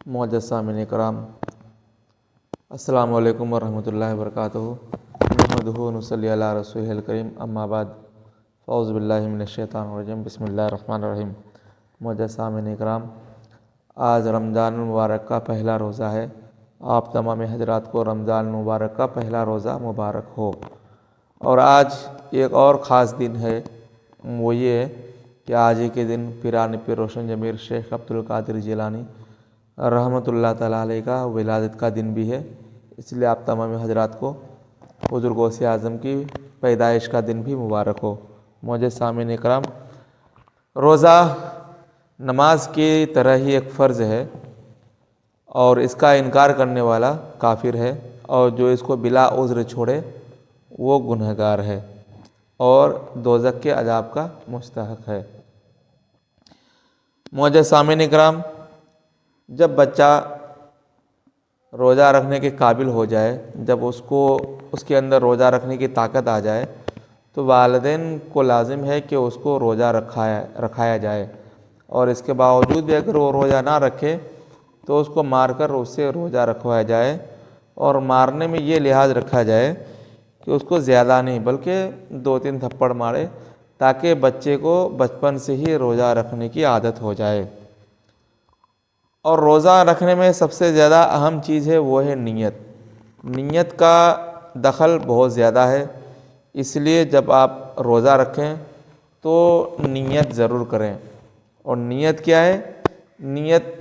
معزز سامعین کرام، السلام علیکم ورحمۃ اللہ وبرکاتہ۔ نحمدہ و نصلی علی رسولہ الکریم، اما بعد، اعوذ باللہ من الشیطان الرجیم، بسم اللہ الرحمن الرحیم۔ معزز سامعین کرام، آج رمضان المبارک کا پہلا روزہ ہے۔ آپ تمام حضرات کو رمضان المبارک کا پہلا روزہ مبارک ہو۔ اور آج ایک اور خاص دن ہے، وہ یہ ہے کہ آج ہی کے دن پیران پیر روشن ضمیر شیخ عبد القادر جیلانی رحمۃ اللہ تعالیٰ علیہ کا ولادت کا دن بھی ہے۔ اس لیے آپ تمام حضرات کو حضور غوث اعظم کی پیدائش کا دن بھی مبارک ہو۔ معزز سامعین اکرام، روزہ نماز کی طرح ہی ایک فرض ہے، اور اس کا انکار کرنے والا کافر ہے، اور جو اس کو بلا عذر چھوڑے وہ گنہگار ہے اور دوزخ کے عذاب کا مستحق ہے۔ معزز سامعین اکرام، جب بچہ روزہ رکھنے کے قابل ہو جائے، جب اس کے اندر روزہ رکھنے کی طاقت آ جائے، تو والدین کو لازم ہے کہ اس کو روزہ رکھایا جائے، اور اس کے باوجود بھی اگر وہ روزہ نہ رکھے تو اس کو مار کر اس سے روزہ رکھوایا جائے، اور مارنے میں یہ لحاظ رکھا جائے کہ اس کو زیادہ نہیں بلکہ 2-3 تھپڑ مارے، تاکہ بچے کو بچپن سے ہی روزہ رکھنے کی عادت ہو جائے۔ اور روزہ رکھنے میں سب سے زیادہ اہم چیز ہے وہ ہے نیت۔ نیت کا دخل بہت زیادہ ہے، اس لیے جب آپ روزہ رکھیں تو نیت ضرور کریں۔ اور نیت کیا ہے؟ نیت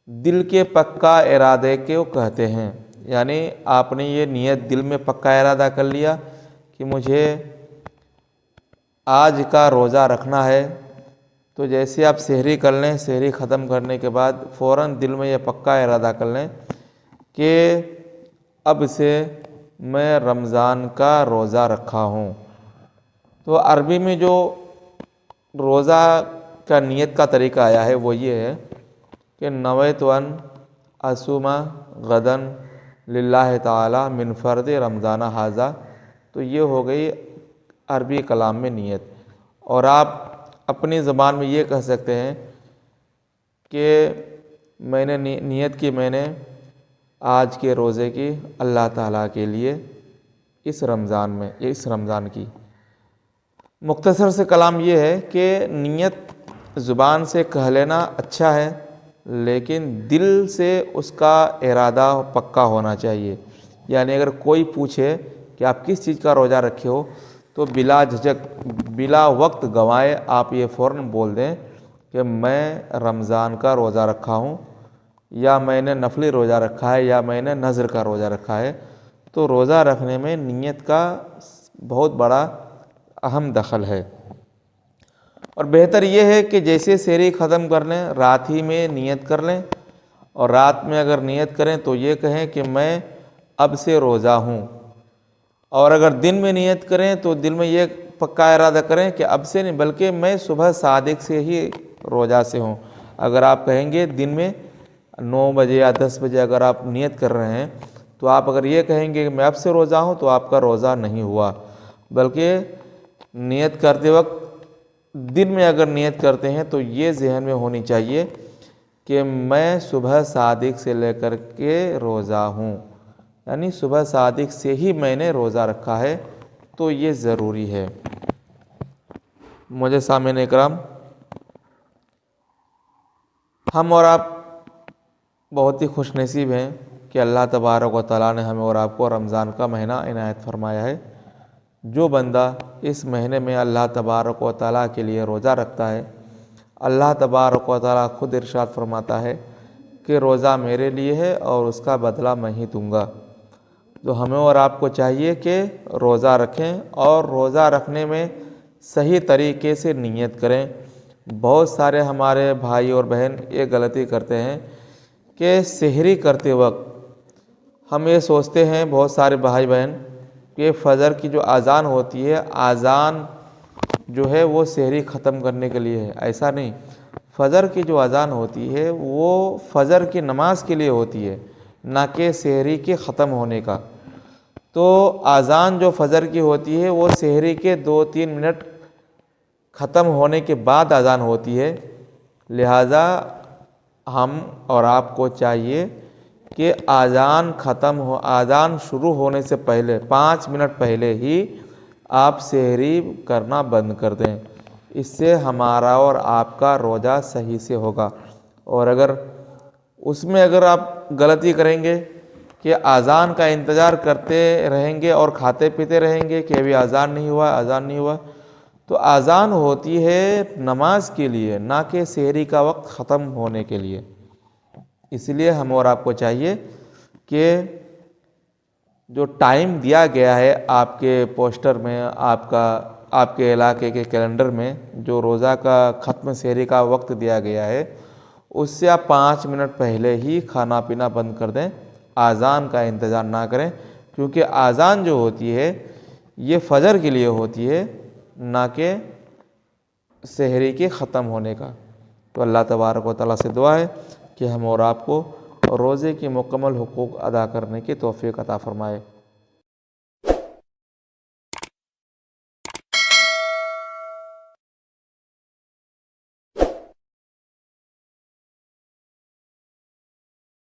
دل کے پکا ارادے کو کہتے ہیں، یعنی آپ نے یہ نیت دل میں پکا ارادہ کر لیا کہ مجھے آج کا روزہ رکھنا ہے، تو جیسے آپ سحری کر لیں، سحری ختم کرنے کے بعد فوراً دل میں یہ پکا ارادہ کر لیں کہ اب سے میں رمضان کا روزہ رکھا ہوں۔ تو عربی میں جو روزہ کا نیت کا طریقہ آیا ہے وہ یہ ہے کہ نویت ان اصوم غدا للہ تعالی من فرض رمضان ھذا، تو یہ ہو گئی عربی کلام میں نیت۔ اور آپ اپنی زبان میں یہ کہہ سکتے ہیں کہ میں نے نیت کی، میں نے آج کے روزے کی اللہ تعالیٰ کے لیے اس رمضان کی۔ مختصر سے کلام یہ ہے کہ نیت زبان سے کہہ لینا اچھا ہے، لیکن دل سے اس کا ارادہ پکا ہونا چاہیے۔ یعنی اگر کوئی پوچھے کہ آپ کس چیز کا روزہ رکھے ہو، تو بلا جھجک، بلا وقت گنوائے آپ یہ فوراً بول دیں کہ میں رمضان کا روزہ رکھا ہوں، یا میں نے نفلی روزہ رکھا ہے، یا میں نے نذر کا روزہ رکھا ہے۔ تو روزہ رکھنے میں نیت کا بہت بڑا اہم دخل ہے۔ اور بہتر یہ ہے کہ جیسے سحری ختم کر لیں، رات ہی میں نیت کر لیں، اور رات میں اگر نیت کریں تو یہ کہیں کہ میں اب سے روزہ ہوں۔ اور اگر دن میں نیت کریں تو دل میں یہ پکا ارادہ کریں کہ اب سے نہیں بلکہ میں صبح صادق سے ہی روزہ سے ہوں۔ اگر آپ کہیں گے دن میں 9 بجے یا 10 بجے اگر آپ نیت کر رہے ہیں، تو آپ اگر یہ کہیں گے کہ میں اب سے روزہ ہوں، تو آپ کا روزہ نہیں ہوا، بلکہ نیت کرتے وقت دن میں اگر نیت کرتے ہیں تو یہ ذہن میں ہونی چاہیے کہ میں صبح صادق سے لے کر کے روزہ ہوں، یعنی صبح صادق سے ہی میں نے روزہ رکھا ہے، تو یہ ضروری ہے۔ مجھے سامعین اکرام، ہم اور آپ بہت ہی خوش نصیب ہیں کہ اللہ تبارک و تعالیٰ نے ہمیں اور آپ کو رمضان کا مہینہ عنایت فرمایا ہے۔ جو بندہ اس مہینے میں اللہ تبارک و تعالیٰ کے لیے روزہ رکھتا ہے، اللہ تبارک و تعالیٰ خود ارشاد فرماتا ہے کہ روزہ میرے لیے ہے اور اس کا بدلہ میں ہی دوں گا۔ تو ہمیں اور آپ کو چاہیے کہ روزہ رکھیں، اور روزہ رکھنے میں صحیح طریقے سے نیت کریں۔ بہت سارے ہمارے بھائی اور بہن یہ غلطی کرتے ہیں کہ سحری کرتے وقت ہم یہ سوچتے ہیں، بہت سارے بھائی بہن، کہ فجر کی جو اذان ہوتی ہے، اذان جو ہے وہ سحری ختم کرنے کے لیے ہے۔ ایسا نہیں، فجر کی جو اذان ہوتی ہے وہ فجر کی نماز کے لیے ہوتی ہے، نہ کہ سحری کے ختم ہونے کا۔ تو اذان جو فجر کی ہوتی ہے وہ سحری کے 2-3 منٹ ختم ہونے کے بعد اذان ہوتی ہے، لہٰذا ہم اور آپ کو چاہیے کہ اذان شروع ہونے سے پہلے 5 منٹ پہلے ہی آپ سحری کرنا بند کر دیں. اس سے ہمارا اور آپ کا روزہ صحیح سے ہوگا. اور اگر آپ غلطی کریں گے کہ اذان کا انتظار کرتے رہیں گے اور کھاتے پیتے رہیں گے کہ ابھی اذان نہیں ہوا، تو اذان ہوتی ہے نماز کے لیے، نہ کہ سحری کا وقت ختم ہونے کے لیے. اس لیے ہم اور آپ کو چاہیے کہ جو ٹائم دیا گیا ہے آپ کے پوسٹر میں، آپ کے علاقے کے کیلنڈر میں جو روزہ کا ختم سحری کا وقت دیا گیا ہے، اس سے آپ 5 منٹ پہلے ہی کھانا پینا بند کر دیں. اذان کا انتظار نہ کریں، کیونکہ اذان جو ہوتی ہے یہ فجر کے لیے ہوتی ہے، نہ کہ سحری کے ختم ہونے کا. تو اللہ تبارک و تعالیٰ سے دعا ہے کہ ہم اور آپ کو روزے کے مکمل حقوق ادا کرنے کی توفیق عطا فرمائے.